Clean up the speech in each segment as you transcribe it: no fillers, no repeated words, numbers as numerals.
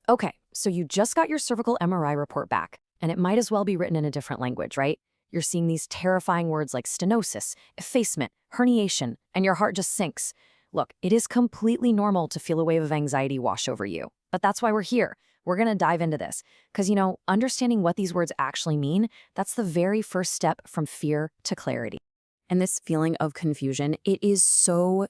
Okay, so you just got your cervical MRI report back, and it might as well be written in a different language, right? You're seeing these terrifying words like stenosis, effacement, herniation, and your heart just sinks. Look, it is completely normal to feel a wave of anxiety wash over you, but that's why we're here. We're going to dive into this because, understanding what these words actually mean, that's the very first step from fear to clarity. And this feeling of confusion, it is so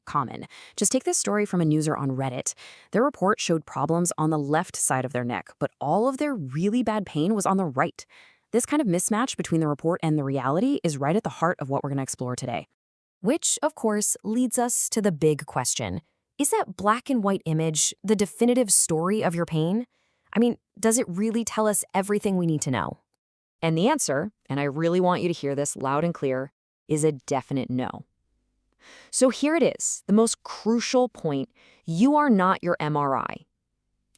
common. Just take this story from a user on Reddit. Their report showed problems on the left side of their neck, but all of their really bad pain was on the right. This kind of mismatch between the report and the reality is right at the heart of what we're going to explore today. Which, of course, leads us to the big question. Is that black and white image the definitive story of your pain? I mean, does it really tell us everything we need to know? And the answer, and I really want you to hear this loud and clear, is a definite no. So here it is, the most crucial point. You are not your MRI.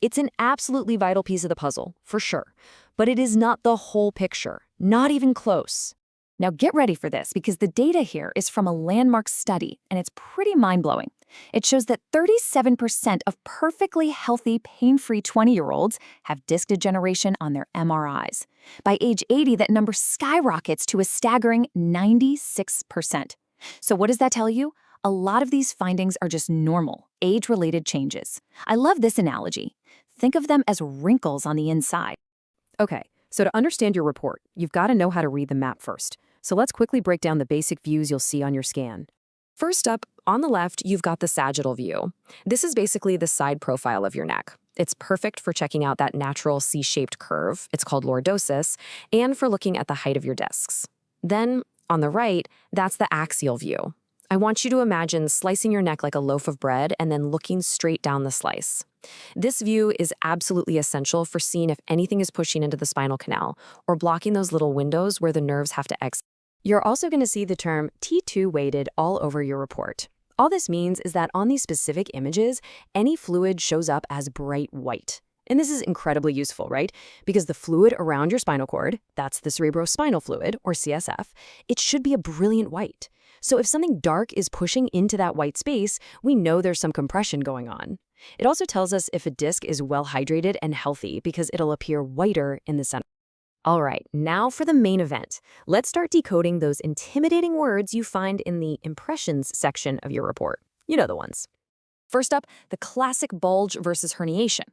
It's an absolutely vital piece of the puzzle, for sure, but it is not the whole picture, not even close. Now get ready for this because the data here is from a landmark study and it's pretty mind-blowing. It shows that 37% of perfectly healthy, pain-free 20-year-olds have disc degeneration on their MRIs. By age 80, that number skyrockets to a staggering 96%. So what does that tell you? A lot of these findings are just normal, age-related changes. I love this analogy. Think of them as wrinkles on the inside. Okay, so to understand your report, you've got to know how to read the map first. So let's quickly break down the basic views you'll see on your scan. First up, on the left, you've got the sagittal view. This is basically the side profile of your neck. It's perfect for checking out that natural C-shaped curve, it's called lordosis, and for looking at the height of your discs. Then, on the right, that's the axial view. I want you to imagine slicing your neck like a loaf of bread and then looking straight down the slice. This view is absolutely essential for seeing if anything is pushing into the spinal canal or blocking those little windows where the nerves have to exit. You're also going to see the term T2 weighted all over your report. All this means is that on these specific images, any fluid shows up as bright white. And this is incredibly useful, right? Because the fluid around your spinal cord, that's the cerebrospinal fluid, or CSF, it should be a brilliant white. So if something dark is pushing into that white space, we know there's some compression going on. It also tells us if a disc is well hydrated and healthy because it'll appear whiter in the center. All right, now for the main event. Let's start decoding those intimidating words you find in the impressions section of your report. You know the ones. First up, the classic bulge versus herniation.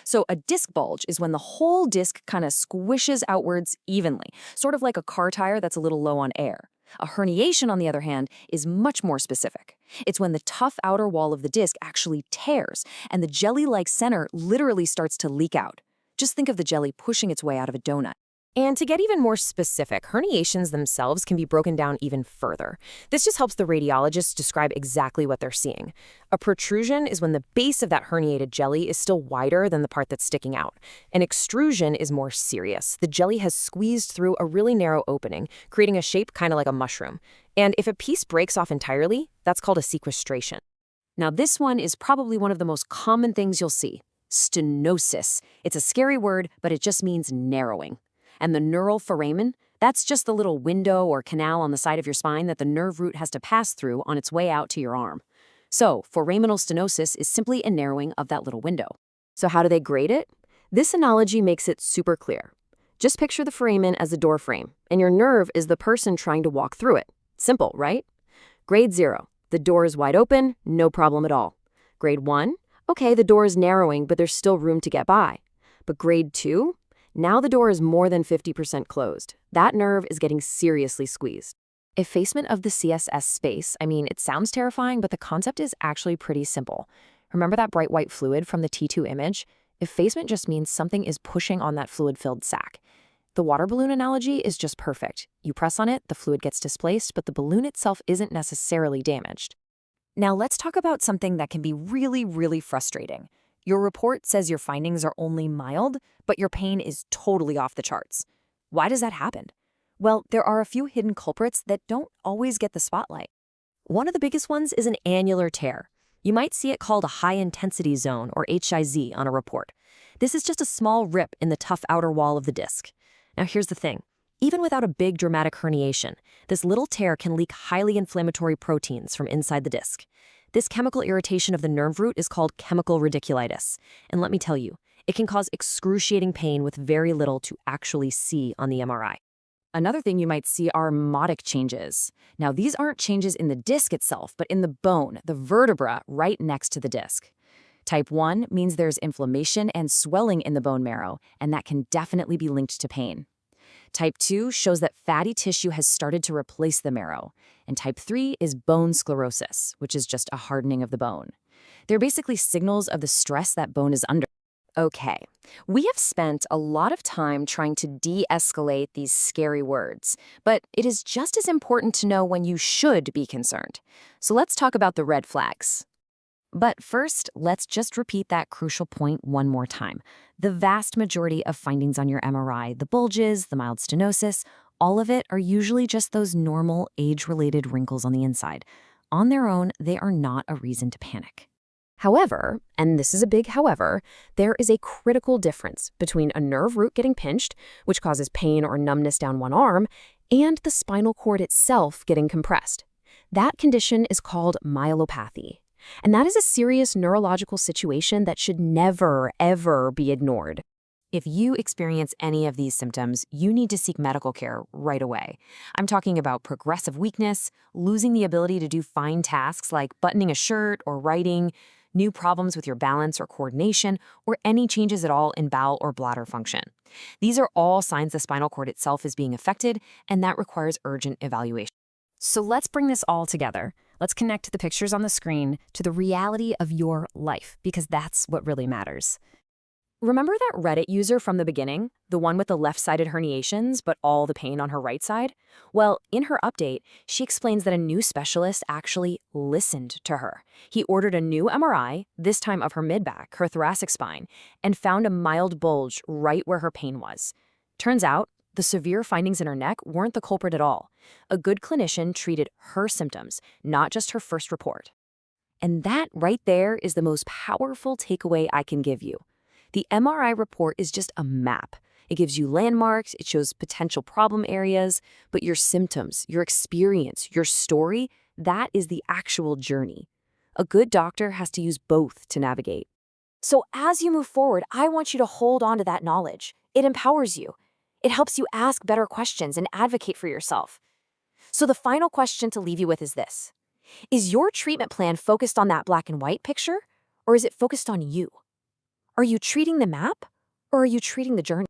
So a disc bulge is when the whole disc kind of squishes outwards evenly, sort of like a car tire that's a little low on air. A herniation, on the other hand, is much more specific. It's when the tough outer wall of the disc actually tears, and the jelly-like center literally starts to leak out. Just think of the jelly pushing its way out of a donut. And to get even more specific, herniations themselves can be broken down even further. This just helps the radiologist describe exactly what they're seeing. A protrusion is when the base of that herniated jelly is still wider than the part that's sticking out. An extrusion is more serious. The jelly has squeezed through a really narrow opening, creating a shape kind of like a mushroom. And if a piece breaks off entirely, that's called a sequestration. Now, this one is probably one of the most common things you'll see. Stenosis. It's a scary word, but it just means narrowing. And the neural foramen, that's just the little window or canal on the side of your spine that the nerve root has to pass through on its way out to your arm. So, foraminal stenosis is simply a narrowing of that little window. So how do they grade it? This analogy makes it super clear. Just picture the foramen as a door frame, and your nerve is the person trying to walk through it. Simple, right? Grade 0, the door is wide open, no problem at all. Grade 1, okay, the door is narrowing, but there's still room to get by. But grade 2, now the door is more than 50% closed. That nerve is getting seriously squeezed. Effacement of the CSS space, I mean, it sounds terrifying, but the concept is actually pretty simple. Remember that bright white fluid from the T2 image? Effacement just means something is pushing on that fluid-filled sac. The water balloon analogy is just perfect. You press on it, the fluid gets displaced, but the balloon itself isn't necessarily damaged. Now let's talk about something that can be really frustrating. Your report says your findings are only mild, but your pain is totally off the charts. Why does that happen? Well, there are a few hidden culprits that don't always get the spotlight. One of the biggest ones is an annular tear. You might see it called a high-intensity zone, or HIZ, on a report. This is just a small rip in the tough outer wall of the disc. Now here's the thing. Even without a big dramatic herniation, this little tear can leak highly inflammatory proteins from inside the disc. This chemical irritation of the nerve root is called chemical radiculitis. And let me tell you, It can cause excruciating pain with very little to actually see on the MRI. Another thing you might see are modic changes. Now, these aren't changes in the disc itself, but in the bone, the vertebra right next to the disc. Type 1 means there's inflammation and swelling in the bone marrow, and that can definitely be linked to pain. Type 2 shows that fatty tissue has started to replace the marrow. And type 3 is bone sclerosis, which is just a hardening of the bone. They're basically signals of the stress that bone is under. Okay, we have spent a lot of time trying to de-escalate these scary words, but it is just as important to know when you should be concerned. So let's talk about the red flags. But first, let's just repeat that crucial point one more time. The vast majority of findings on your MRI, the bulges, the mild stenosis, all of it are usually just those normal age-related wrinkles on the inside. On their own, they are not a reason to panic. However, and this is a big however, there is a critical difference between a nerve root getting pinched, which causes pain or numbness down one arm, and the spinal cord itself getting compressed. That condition is called myelopathy. And that is a serious neurological situation that should never, ever be ignored. If you experience any of these symptoms, you need to seek medical care right away. I'm talking about progressive weakness, losing the ability to do fine tasks like buttoning a shirt or writing, new problems with your balance or coordination, or any changes at all in bowel or bladder function. These are all signs the spinal cord itself is being affected, and that requires urgent evaluation. So let's bring this all together. Let's connect the pictures on the screen to the reality of your life, because that's what really matters. Remember that Reddit user from the beginning? The one with the left-sided herniations, but all the pain on her right side? Well, in her update, she explains that a new specialist actually listened to her. He ordered a new MRI, this time of her mid-back, her thoracic spine, and found a mild bulge right where her pain was. Turns out, the severe findings in her neck weren't the culprit at all. A good clinician treated her symptoms, not just her first report. And that right there is the most powerful takeaway I can give you. The MRI report is just a map. It gives you landmarks, it shows potential problem areas, but your symptoms, your experience, your story, that is the actual journey. A good doctor has to use both to navigate. So as you move forward, I want you to hold on to that knowledge. It empowers you. It helps you ask better questions and advocate for yourself. So the final question to leave you with is this. Is your treatment plan focused on that black and white picture, or is it focused on you? Are you treating the map, or are you treating the journey?